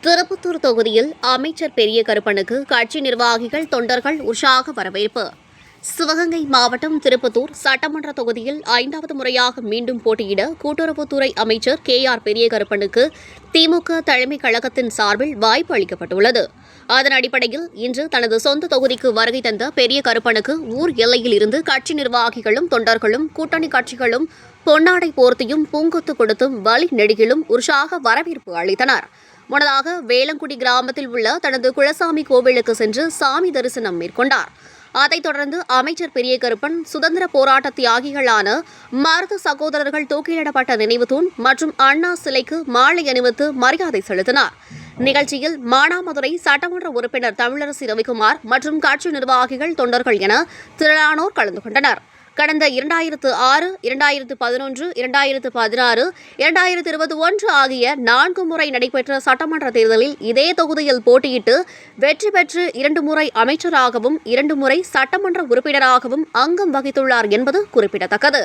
திருப்பத்தூர் தொகுதியில் அமைச்சர் பெரிய கருப்பனுக்கு கட்சி நிர்வாகிகள், தொண்டர்கள் உற்சாக வரவேற்பு. சிவகங்கை மாவட்டம் திருப்பத்தூர் சட்டமன்ற தொகுதியில் 5வது முறையாக மீண்டும் போட்டியிட கூட்டுறவுத்துறை அமைச்சர் KR பெரிய கருப்பனுக்கு திமுக தலைமை கழகத்தின் சார்பில் வாய்ப்பு அளிக்கப்பட்டுள்ளது. அதன் அடிப்படையில் இன்று தனது சொந்த தொகுதிக்கு வருகை தந்த பெரிய கருப்பனுக்கு ஊர் எல்லையில் இருந்து கட்சி நிர்வாகிகளும், தொண்டர்களும், கூட்டணி கட்சிகளும் பொன்னாடை போர்த்தியும், பூங்கொத்து கொடுத்தும், வழி நெடுகிலும் உற்சாக வரவேற்பு அளித்தனர். முன்னதாக வேளங்குடி கிராமத்தில் உள்ள தனது குலசாமி கோவிலுக்கு சென்று சாமி தரிசனம் மேற்கொண்டார். அதைத் தொடர்ந்து அமைச்சர் பெரிய கருப்பன் சுதந்திர போராட்ட தியாகிகளான மருது சகோதரர்கள் தூக்கிலிடப்பட்ட நினைவு தூண் மற்றும் அண்ணா சிலைக்கு மாலை அணிவித்து மரியாதை செலுத்தினார். நிகழ்ச்சியில் மானாமதுரை சட்டமன்ற உறுப்பினர் தமிழரசி ரவிக்குமார் மற்றும் கட்சி நிர்வாகிகள், தொண்டர்கள் என திரளானோர் கலந்து கொண்டனர். கடந்த 2006, 2011, 2016, 2021 ஆகிய 4 முறை நடைபெற்ற சட்டமன்ற தேர்தலில் இதே தொகுதியில் போட்டியிட்டு வெற்றி பெற்று 2 முறை அமைச்சராகவும் 2 முறை சட்டமன்ற உறுப்பினராகவும் அங்கம் வகித்துள்ளார் என்பது குறிப்பிடத்தக்கது.